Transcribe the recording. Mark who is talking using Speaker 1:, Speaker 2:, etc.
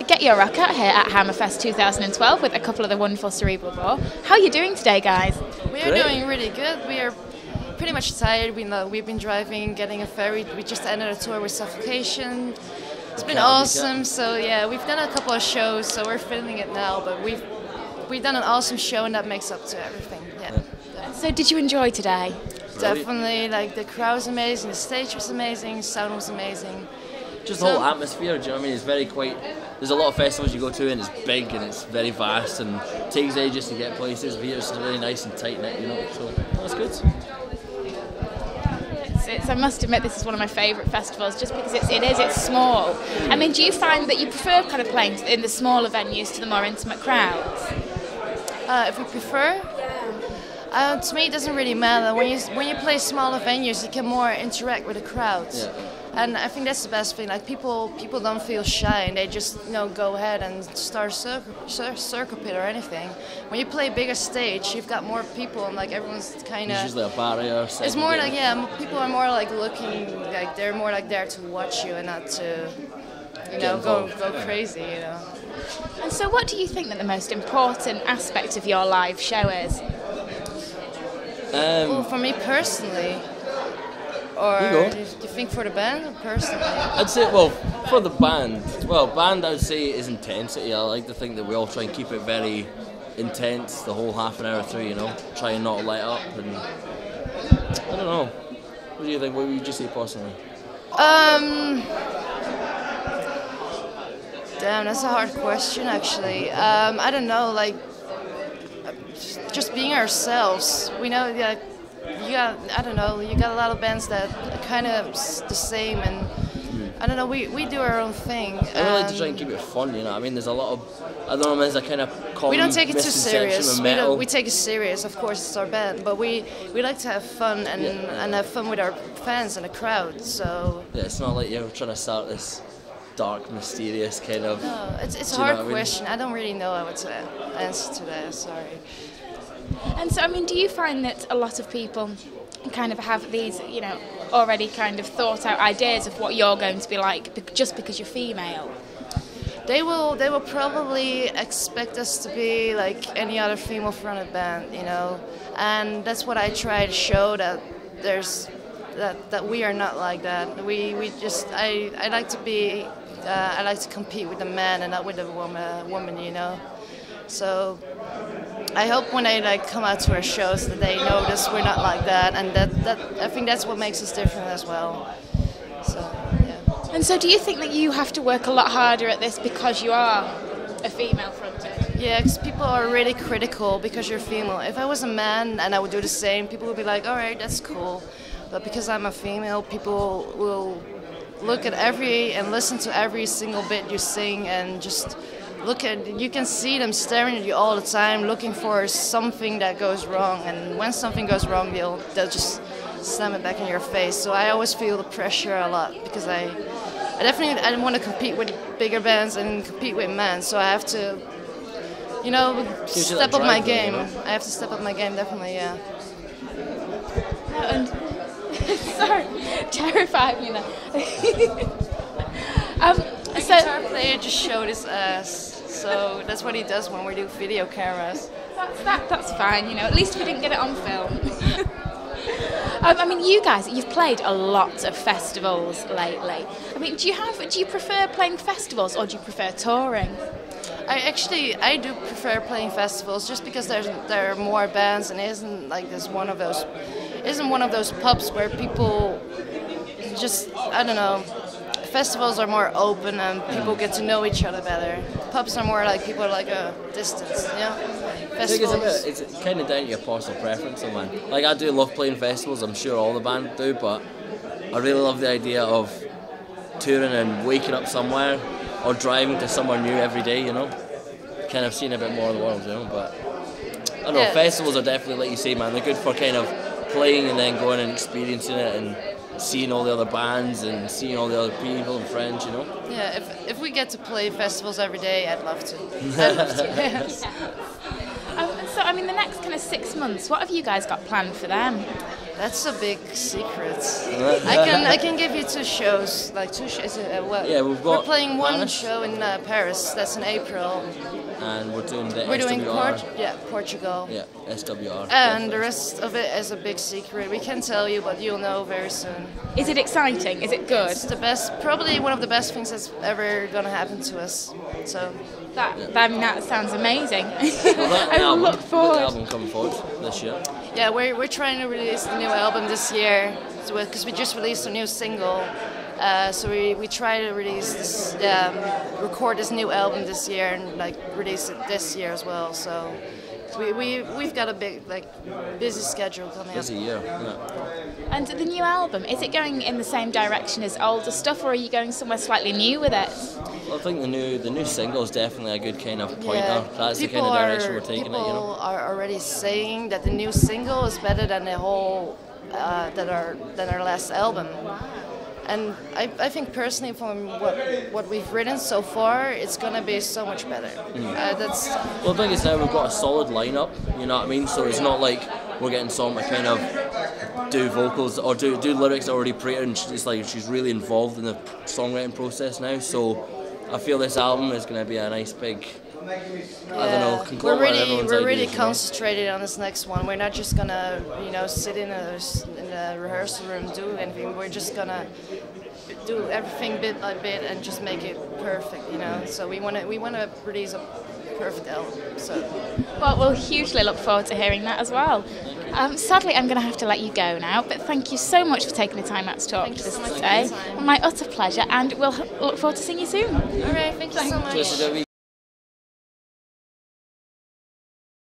Speaker 1: Getyourrockout here at Hammerfest 2012 with a couple of the wonderful Cerebral Bore. How are you doing today, guys?
Speaker 2: We are doing really good. We are pretty much tired. We've been driving, getting a ferry. We just ended a tour with Suffocation. It's been awesome. So yeah, we've done a couple of shows, so we're filming it now. But we've done an awesome show, and that makes up to everything. Yeah.
Speaker 1: So did you enjoy today?
Speaker 2: Definitely. Like the crowd was amazing, the stage was amazing, the sound was amazing.
Speaker 3: Just the whole atmosphere, do you know what I mean? It's very quite. There's a lot of festivals you go to and it's big and it's very vast and it takes ages to get places. But here it's really nice and tight knit, you know. So that's good.
Speaker 1: I must admit, this is one of my favourite festivals, just because it's small. I mean, do you find that you prefer kind of playing in the smaller venues to the more intimate crowds?
Speaker 2: If we prefer. To me, it doesn't really matter. When you play smaller venues, you can more interact with the crowds, and I think that's the best thing. Like people don't feel shy, and they just go ahead and start a circle pit or anything. When you play a bigger stage, you've got more people, and like everyone's kind of.
Speaker 3: It's usually a barrier.
Speaker 2: It's more like people are more like looking, like they're more like there to watch you and not to, go crazy,
Speaker 1: And so, what do you think that the most important aspect of your live show is?
Speaker 2: Well, for me personally, or do you think for the band or personally?
Speaker 3: I'd say, well, for the band, I would say is intensity. I like to think that we all try and keep it very intense the whole half an hour through, try and not let up. And I don't know. What do you think? What would you say personally?
Speaker 2: Damn, that's a hard question actually. I don't know, like. Just being ourselves. We know that you got a lot of bands that are kind of the same, and I don't know, we do our own thing.
Speaker 3: I really like to try and keep it fun, I mean, there's a lot of, I don't know, there's a kind of common
Speaker 2: we don't take it too serious.
Speaker 3: We
Speaker 2: take it serious, of course, it's our band, but we like to have fun and have fun with our fans and the crowd, so...
Speaker 3: Yeah, it's not like you're trying to start this dark, mysterious kind of...
Speaker 2: No, it's a hard question. I don't really know how to answer to that, sorry.
Speaker 1: And so, I mean, do you find that a lot of people kind of have these, already kind of thought out ideas of what you're going to be like just because you're female?
Speaker 2: They will probably expect us to be like any other female fronted band, and that's what I try to show, that there's that we are not like that. I like to be I like to compete with the man and not with the woman, So I hope when they come out to our shows that they notice we're not like that, and that I think that's what makes us different as well. So yeah.
Speaker 1: And so, do you think that you have to work a lot harder at this because you are a female fronted?
Speaker 2: Yeah, because people are really critical because you're female. If I was a man and I would do the same, people would be like, all right, that's cool. But because I'm a female, people will look at and listen to every single bit you sing and just. You can see them staring at you all the time, looking for something that goes wrong. And when something goes wrong, they'll just slam it back in your face. So I always feel the pressure a lot because I definitely want to compete with bigger bands and compete with men. So I have to, step up my game. I have to step up my game, definitely, yeah.
Speaker 1: And sorry, terrified me now.
Speaker 2: The guitar player just showed his ass. So that's what he does when we do video cameras.
Speaker 1: That's fine, at least we didn't get it on film. I mean, you guys, you've played a lot of festivals lately. I mean, do you prefer playing festivals or do you prefer touring?
Speaker 2: I do prefer playing festivals just because there are more bands and it isn't like one of those pubs where people just, I don't know. Festivals are more open and people get to know each other better. Pubs are more like people are like a distance, Festivals.
Speaker 3: It's kind of down to your personal preference, man. Like I do love playing festivals. I'm sure all the band do, but I really love the idea of touring and waking up somewhere or driving to somewhere new every day. Kind of seeing a bit more of the world, But I don't know. Festivals are definitely, like you say, man. They're good for kind of playing and then going and experiencing it and seeing all the other bands and seeing all the other people and friends,
Speaker 2: Yeah, if we get to play festivals every day, I'd love to. Yes.
Speaker 1: So, I mean, the next kind of 6 months, what have you guys got planned for them?
Speaker 2: That's a big secret. I can give you two shows, like two shows.
Speaker 3: Yeah, we're
Speaker 2: playing one
Speaker 3: Paris.
Speaker 2: show in Paris. That's in April.
Speaker 3: And we're doing the
Speaker 2: We're doing
Speaker 3: SWR.
Speaker 2: Portugal.
Speaker 3: Yeah, SWR.
Speaker 2: And the rest of it is a big secret. We can't tell you, but you'll know very soon.
Speaker 1: Is it exciting? Is it good?
Speaker 2: It's the best, probably one of the best things that's ever gonna happen to us. So
Speaker 1: That sounds amazing.
Speaker 3: Well,
Speaker 1: I look
Speaker 3: the
Speaker 1: forward.
Speaker 3: album coming forward this year.
Speaker 2: yeah, we're trying to release the new album this year because we just released a new single. So we try to release this, record this new album this year and like release it this year as well. So we've got a big busy schedule coming up.
Speaker 3: Busy year. Yeah.
Speaker 1: And the new album, is it going in the same direction as older stuff, or are you going somewhere slightly new with it?
Speaker 3: Well, I think the new single is definitely a good kind of pointer.
Speaker 2: Yeah.
Speaker 3: That's the kind of direction we're taking it. You
Speaker 2: People
Speaker 3: know.
Speaker 2: are already saying that the new single is better than the whole than our last album. And I think personally, from what we've written so far, it's gonna be so much better.
Speaker 3: Well, the thing is now we've got a solid lineup. You know what I mean? So it's not like we're getting someone to kind of do vocals or do lyrics already pre-written. It's like she's really involved in the songwriting process now. So I feel this album is gonna be a nice big. I don't know. Conglomerate everyone's
Speaker 2: We're really
Speaker 3: ideas,
Speaker 2: concentrated on this next one. We're not just gonna, sit in a rehearsal room do anything. We're just gonna do everything bit by bit and just make it perfect. So we wanna release a perfect album. So.
Speaker 1: Well, we'll hugely look forward to hearing that as well. Sadly, I'm going to have to let you go now, but thank you so much for taking the time out to talk to us today. My utter pleasure, and we'll look forward to seeing you soon.
Speaker 2: All right, thank you so much.
Speaker 3: Cheers,